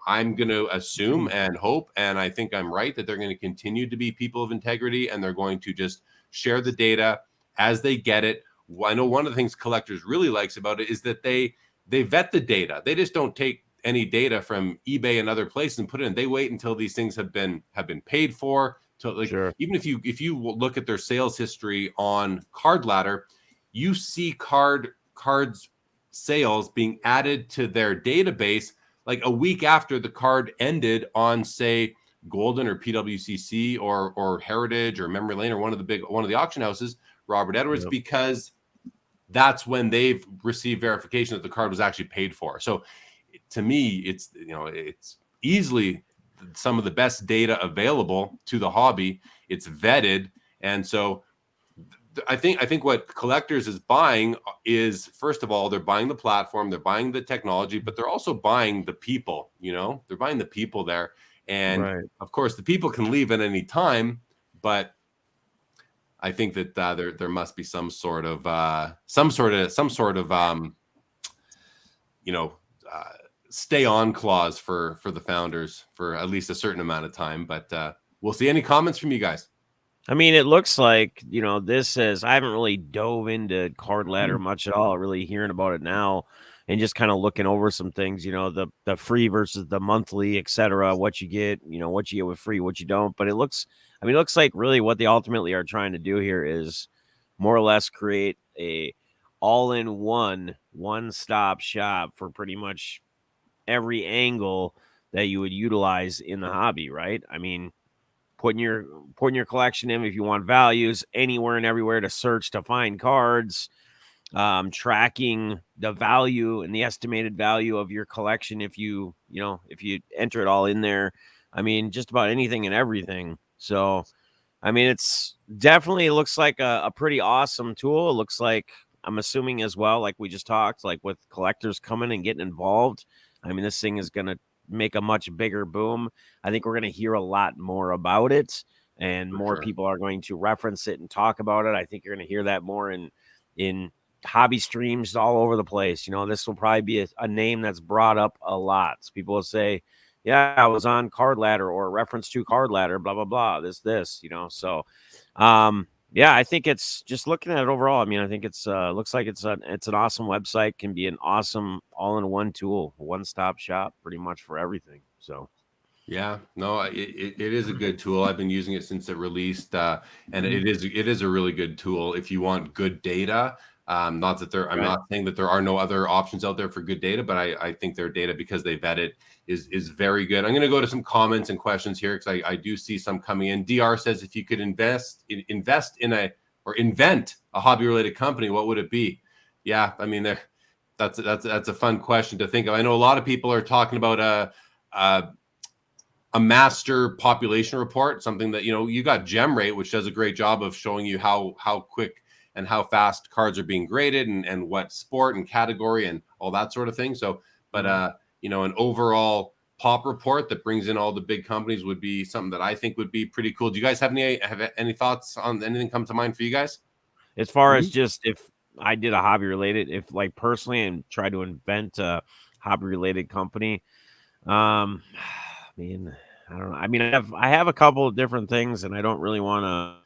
[SPEAKER 1] I'm going to assume and hope, and I think I'm right, that they're going to continue to be people of integrity, and they're going to just share the data as they get it. I know one of the things Collectors really likes about it is that they vet the data. They just don't take any data from eBay and other places and put it in. They wait until these things have been paid for. So even if you look at their sales history on Card Ladder, you see cards sales being added to their database like a week after the card ended on, say, Golden or PWCC or Heritage or Memory Lane or one of the auction houses, Robert Edwards, because that's when they've received verification that the card was actually paid for. So to me, it's easily some of the best data available to the hobby. It's vetted, and so I think what Collectors is buying is, first of all, they're buying the platform, they're buying the technology, but they're also buying the people. They're buying the people there, and of course, the people can leave at any time. But I think that there must be some sort of stay on clause for the founders for at least a certain amount of time. But we'll see. Any comments from you guys?
[SPEAKER 3] I mean, it looks like, this says I haven't really dove into card ladder much at all, really hearing about it now and just kind of looking over some things, the free versus the monthly, et cetera, what you get, what you get with free, what you don't. But it looks like really what they ultimately are trying to do here is more or less create a all-in-one, one-stop shop for pretty much every angle that you would utilize in the hobby, right? I mean, putting your collection in if you want values anywhere and everywhere to search to find cards, tracking the value and the estimated value of your collection if you enter it all in there. I mean, just about anything and everything. So, I mean, it's definitely looks like a pretty awesome tool. It looks like, I'm assuming as well, like we just talked, like with collectors coming and getting involved. I mean, this thing is going to make a much bigger boom. I think we're going to hear a lot more about it, and more people are going to reference it and talk about it. I think you're going to hear that more in hobby streams all over the place. This will probably be a name that's brought up a lot. So people will say, yeah, I was on Card Ladder or reference to Card Ladder, blah, blah, blah, this, so, yeah, I think it's just looking at it overall. I mean, I think it's looks like it's an awesome website, can be an awesome all-in-one tool, one-stop shop, pretty much for everything. So,
[SPEAKER 1] yeah, no, it is a good tool. I've been using it since it released, and it is a really good tool if you want good data. Not that I'm not saying that there are no other options out there for good data, but I think their data, because they vet it, is very good. I'm going to go to some comments and questions here because I do see some coming in. DR says, if you could invent a hobby related company, what would it be? Yeah, I mean, that's a fun question to think of. I know a lot of people are talking about a master population report, something that, you got GemRate, which does a great job of showing you how quick and how fast cards are being graded and what sport and category and all that sort of thing. So, but an overall pop report that brings in all the big companies would be something that I think would be pretty cool. Do you guys have any thoughts on anything come to mind for you guys?
[SPEAKER 3] As far as just if I did a hobby related, if like personally and try to invent a hobby related company, I mean, I don't know. I mean, I have a couple of different things, and I don't really want to.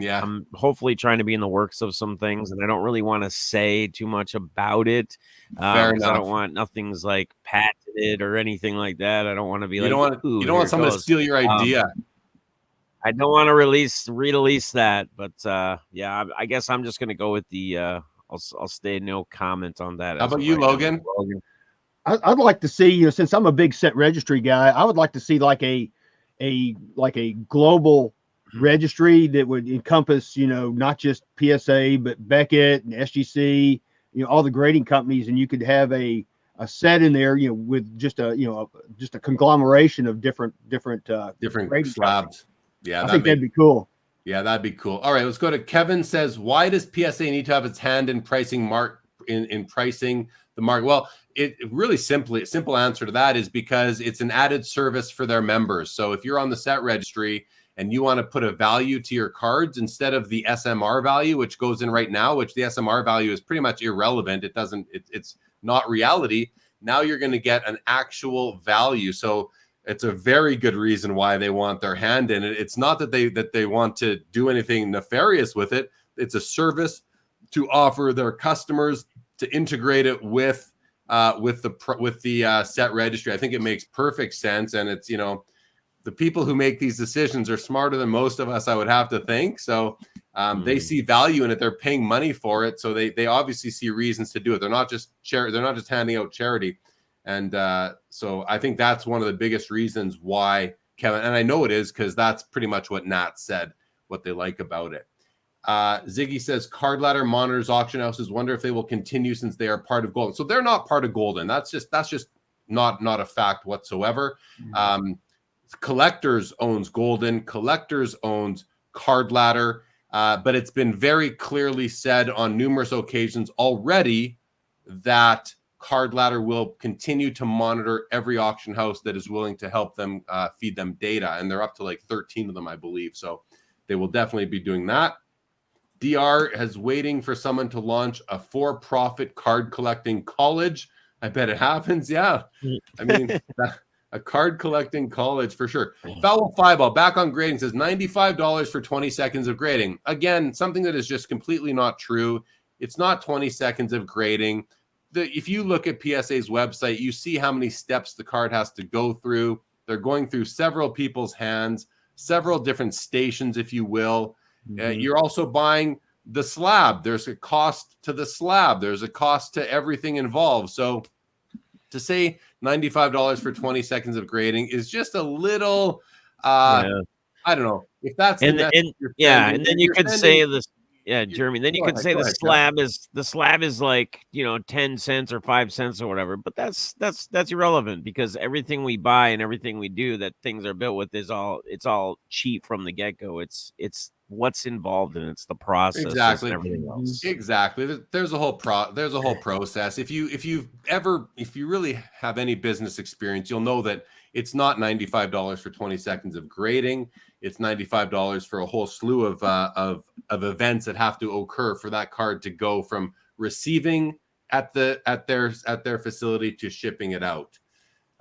[SPEAKER 1] Yeah,
[SPEAKER 3] I'm hopefully trying to be in the works of some things, and I don't really want to say too much about it.
[SPEAKER 1] fair
[SPEAKER 3] Because I
[SPEAKER 1] enough.
[SPEAKER 3] don't want nothing's like patented or anything like that. I don't want to be
[SPEAKER 1] You
[SPEAKER 3] like,
[SPEAKER 1] don't want someone to steal your idea.
[SPEAKER 3] I don't want to release that, but yeah, I guess I'm just gonna go with the. I'll stay no comment on that.
[SPEAKER 1] How about you, Logan?
[SPEAKER 2] I'd like to see, since I'm a big set registry guy, I would like to see like a global registry that would encompass, not just PSA, but Beckett and SGC, all the grading companies, and you could have a set in there, with just a conglomeration of different grading
[SPEAKER 1] slabs. Yeah,
[SPEAKER 2] I think that'd be cool.
[SPEAKER 1] Yeah, that'd be cool. All right, let's go to Kevin. Says, why does PSA need to have its hand in pricing in pricing the market? Well, it really simple answer to that is because it's an added service for their members. So if you're on the set registry and you want to put a value to your cards instead of the SMR value, which goes in right now, which the SMR value is pretty much irrelevant. It's not reality. Now you're going to get an actual value. So it's a very good reason why they want their hand in it. It's not that they want to do anything nefarious with it. It's a service to offer their customers to integrate it with the set registry. I think it makes perfect sense, and it's the people who make these decisions are smarter than most of us, I would have to think. So they see value in it. They're paying money for it, so they obviously see reasons to do it. They're not just They're not just handing out charity. And so I think that's one of the biggest reasons why, Kevin, and I know it is because that's pretty much what Nat said, what they like about it. Ziggy says, Card Ladder monitors auction houses. Wonder if they will continue since they are part of Golden. So they're not part of Golden. That's just not a fact whatsoever. Collectors owns Golden. Collectors owns Card Ladder. But it's been very clearly said on numerous occasions already that Card Ladder will continue to monitor every auction house that is willing to help them feed them data. And they're up to like 13 of them, I believe. So they will definitely be doing that. DR is waiting for someone to launch a for-profit card collecting college. I bet it happens. Yeah. I mean, A card collecting college for sure. Foul Fireball back on grading says $95 for 20 seconds of grading. Again, something that is just completely not true. It's not 20 seconds of grading. If you look at PSA's website, you see how many steps the card has to go through. They're going through several people's hands, several different stations, if you will. You're also buying the slab. There's a cost to the slab. There's a cost to everything involved. So to say $95 for 20 seconds of grading is just a little, I don't know if that's
[SPEAKER 3] and then you could say this. Yeah, Jeremy. Then you could say the slab is like 10 cents or 5 cents or whatever. But that's irrelevant because everything we buy and everything we do that things are built with it's all cheap from the get go. It's what's involved in it. It's the process.
[SPEAKER 1] Exactly.
[SPEAKER 3] And everything else.
[SPEAKER 1] Exactly. There's a whole process. If you really have any business experience, you'll know that it's not $95 for 20 seconds of grading. It's $95 for a whole slew of events that have to occur for that card to go from receiving at their facility to shipping it out.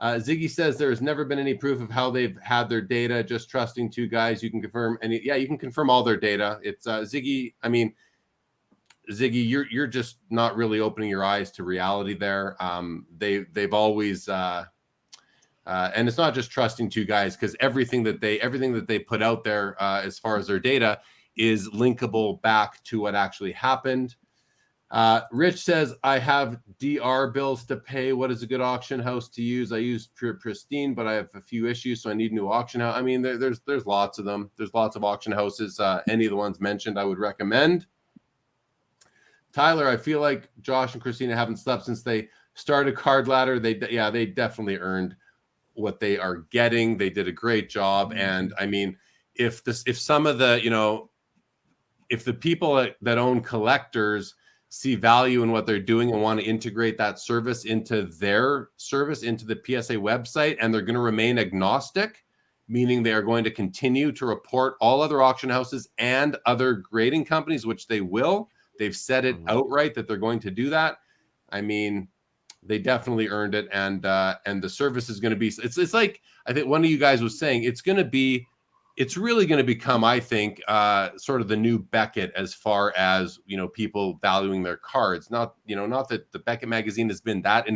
[SPEAKER 1] Ziggy says there has never been any proof of how they've had their data. Just trusting two guys. You can confirm any. Yeah, you can confirm all their data. It's Ziggy. I mean, Ziggy, you're just not really opening your eyes to reality there. They've always. And it's not just trusting two guys because everything that they put out there as far as their data is linkable back to what actually happened. Rich says, I have DR bills to pay. What is a good auction house to use? I use Pristine, but I have a few issues, so I need a new auction house. I mean, there's lots of them. There's lots of auction houses. Any of the ones mentioned, I would recommend. Tyler, I feel like Josh and Christina haven't slept since they started Card Ladder. They definitely earned what they are getting. They did a great job. And I mean, if some of the, if the people that own collectors see value in what they're doing and want to integrate that service into their service, into the PSA website, and they're going to remain agnostic, meaning they are going to continue to report all other auction houses and other grading companies, which they will. They've said it outright that they're going to do that. I mean, they definitely earned it, and the service is going to be. It's like I think one of you guys was saying. It's really going to become, I think, sort of the new Beckett as far as people valuing their cards. Not that the Beckett magazine has been that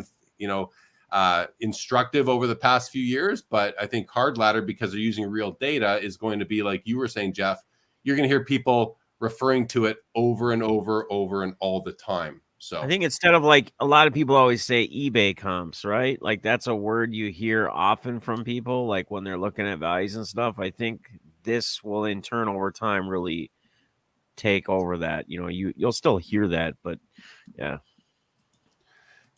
[SPEAKER 1] instructive over the past few years, but I think Card Ladder, because they're using real data, is going to be like you were saying, Jeff. You're going to hear people referring to it over and over and all the time. So
[SPEAKER 3] I think instead of like a lot of people always say eBay comps, right? Like that's a word you hear often from people, like when they're looking at values and stuff. I think this will in turn over time really take over that. You'll still hear that, but yeah.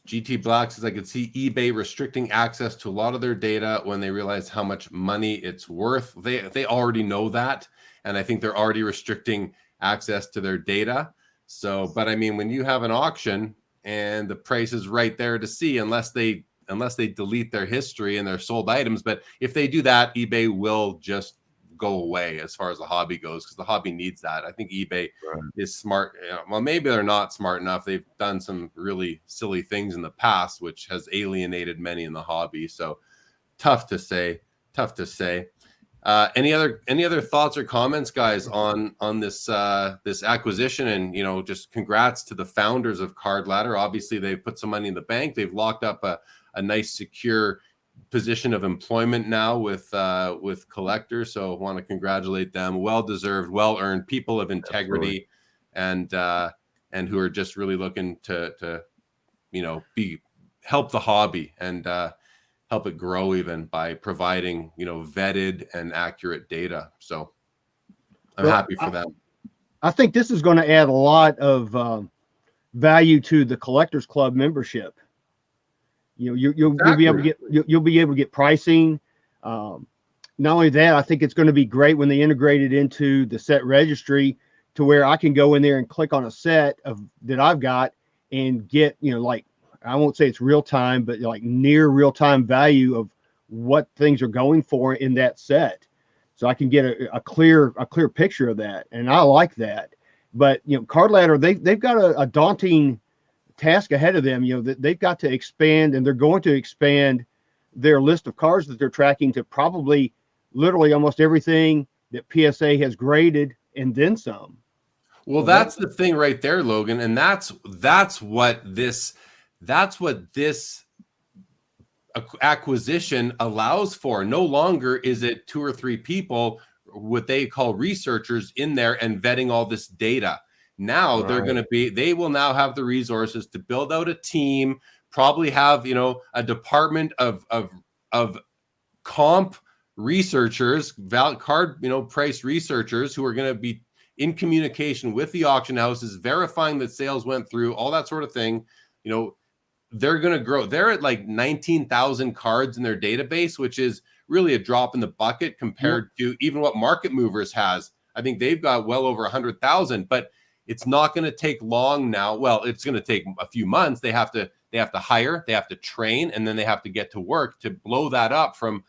[SPEAKER 1] GT Black says I could see eBay restricting access to a lot of their data when they realize how much money it's worth. They already know that, and I think they're already restricting access to their data. So, but I mean, when you have an auction and the price is right there to see, unless they delete their history and their sold items, but if they do that, eBay will just go away as far as the hobby goes, because the hobby needs that. I think eBay is smart. Well, maybe they're not smart enough. They've done some really silly things in the past, which has alienated many in the hobby. So tough to say. Any other thoughts or comments, guys, on this this acquisition? And just congrats to the founders of Card Ladder. Obviously, they've put some money in the bank. They've locked up a nice, secure position of employment now with collectors. So I want to congratulate them. Well deserved, well earned, people of integrity, and who are just really looking to help the hobby and help it grow even by providing vetted and accurate data. So I'm happy for them.
[SPEAKER 2] I think this is going to add a lot value to the Collectors Club membership. You'll be able to get pricing. Not only that, I think it's going to be great when they integrate it into the set registry, to where I can go in there and click on a set that I've got and get like, I won't say it's real time, but like near real time value of what things are going for in that set. So I can get a clear picture of that. And I like that. But, Card Ladder, they've got a daunting task ahead of them. That they've got to expand, and they're going to expand their list of cards that they're tracking to probably literally almost everything that PSA has graded and then some.
[SPEAKER 1] Well,
[SPEAKER 2] So
[SPEAKER 1] that's the thing right there, Logan, and that's what this acquisition allows for. No longer is it 2 or 3 people, what they call researchers, in there and vetting all this data. Now they will now have the resources to build out a team, probably have, a department of comp researchers, card, price researchers, who are going to be in communication with the auction houses, verifying that sales went through, all that sort of thing. They're going to grow. They're at like 19,000 cards in their database, which is really a drop in the bucket compared to even what Market Movers has. I think they've got well over 100,000, but it's not going to take long now. Well, it's going to take a few months. They have to hire, they have to train, and then they have to get to work to blow that up from,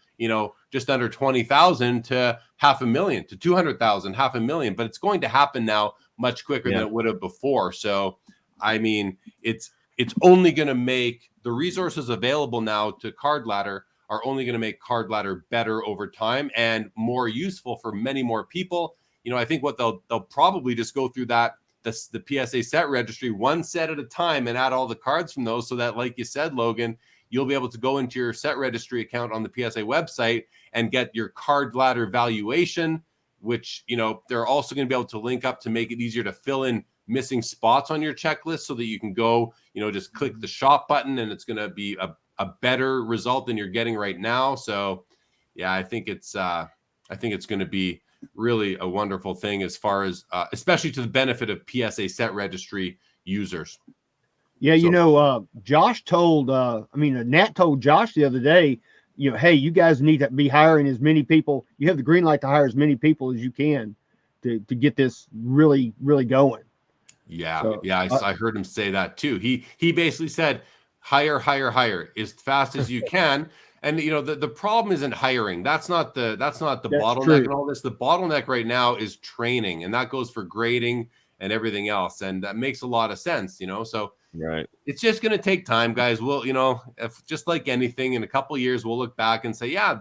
[SPEAKER 1] just under 20,000 to 500,000 to 200,000, 500,000. But it's going to happen now much quicker than it would have before. So, I mean, it's only going to make the resources available now to Card Ladder are only going to make Card Ladder better over time and more useful for many more people. I think what they'll probably just go through the PSA set registry one set at a time and add all the cards from those, so that, like you said, Logan, you'll be able to go into your set registry account on the PSA website and get your Card Ladder valuation, which, they're also going to be able to link up to make it easier to fill in missing spots on your checklist, so that you can go, just click the shop button and it's going to be a better result than you're getting right now. So yeah, I think it's going to be really a wonderful thing, as far as especially to the benefit of PSA set registry users.
[SPEAKER 2] Yeah, Josh told Nat told Josh the other day, hey, you guys need to be hiring as many people. You have the green light to hire as many people as you can to get this really, really going.
[SPEAKER 1] Yeah. So, I heard him say that too. He basically said, hire as fast as you can. And the problem isn't hiring. That's not the bottleneck in all this. The bottleneck right now is training, and that goes for grading and everything else. And that makes a lot of sense, So
[SPEAKER 3] right,
[SPEAKER 1] it's just going to take time, guys. We'll, if just like anything, in a couple of years, we'll look back and say, yeah,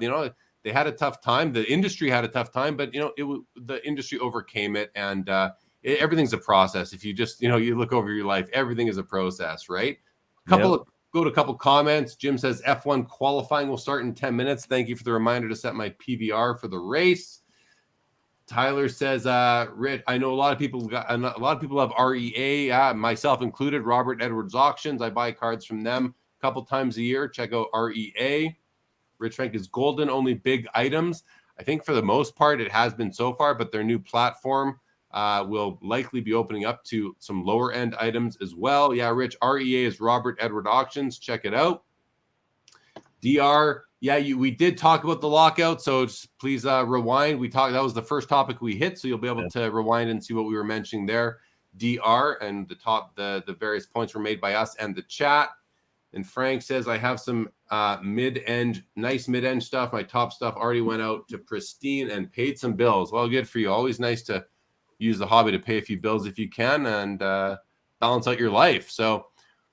[SPEAKER 1] they had a tough time. The industry had a tough time, but the industry overcame it, and everything's a process. If you just you look over your life, everything is a process, right? Go to a couple comments. Jim says F1 qualifying will start in 10 minutes. Thank you for the reminder to set my PVR for the race. Tyler says, Rich, I know a lot of people have REA, myself included, Robert Edwards Auctions. I buy cards from them a couple times a year. Check out REA. Rich Frank is golden, only big items. I think for the most part it has been so far, but their new platform will likely be opening up to some lower end items as well. Yeah, Rich, REA is Robert Edward Auctions. Check it out. DR, yeah, we did talk about the lockout, so just please rewind. That was the first topic we hit, so you'll be able to rewind and see what we were mentioning there. DR, and the various points were made by us and the chat. And Frank says, I have some nice mid-end stuff. My top stuff already went out to Pristine and paid some bills. Well, good for you. Always nice to use the hobby to pay a few bills if you can, and balance out your life. So,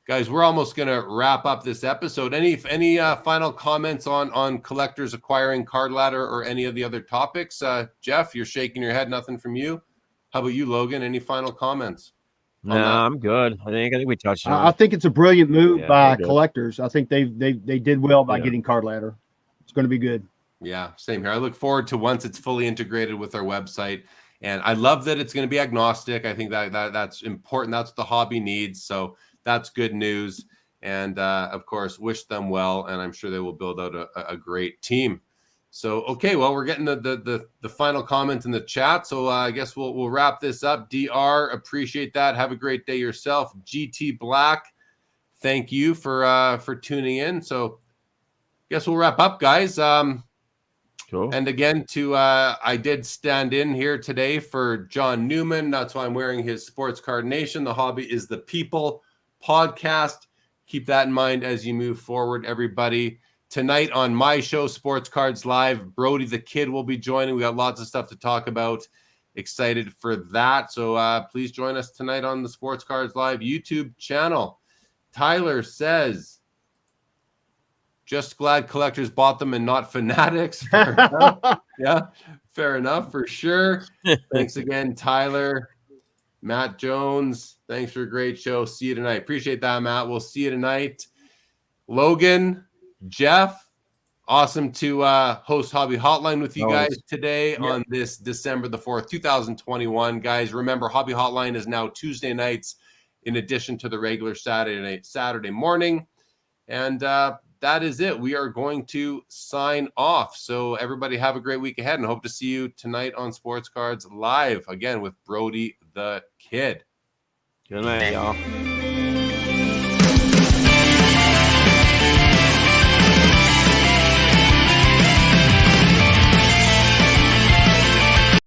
[SPEAKER 1] guys, we're almost going to wrap up this episode. Any final comments on collectors acquiring Card Ladder or any of the other topics? Jeff, you're shaking your head. Nothing from you. How about you, Logan? Any final comments?
[SPEAKER 3] No, I'm good. I think we touched on it.
[SPEAKER 2] I think it's a brilliant move by collectors. I think they did well by getting Card Ladder. It's going to be good.
[SPEAKER 1] Yeah, same here. I look forward to once it's fully integrated with our website. And I love that it's going to be agnostic. I think that's important. That's what the hobby needs. So that's good news. And of course, wish them well. And I'm sure they will build out a great team. So, okay, well, we're getting the final comment in the chat. So I guess we'll wrap this up. DR, appreciate that. Have a great day yourself. GT Black, thank you for tuning in. So I guess we'll wrap up, guys.
[SPEAKER 3] Cool.
[SPEAKER 1] And again, I did stand in here today for John Newman. That's why I'm wearing his Sports Card Nation. The Hobby is the People podcast. Keep that in mind as you move forward, everybody. Tonight on my show, Sports Cards Live, Brody the Kid will be joining. We got lots of stuff to talk about. Excited for that. So please join us tonight on the Sports Cards Live YouTube channel. Tyler says, Just glad collectors bought them and not fanatics. Fair enough. Yeah, fair enough for sure. Thanks again, Tyler. Matt Jones, thanks for a great show. See you tonight. Appreciate that, Matt. We'll see you tonight. Logan, Jeff, awesome to host Hobby Hotline with you guys today on this December the 4th, 2021. Guys, remember, Hobby Hotline is now Tuesday nights in addition to the regular Saturday morning. And that is it. We are going to sign off. So everybody have a great week ahead and hope to see you tonight on Sports Cards Live, again, with Brody the Kid.
[SPEAKER 3] Good night, y'all.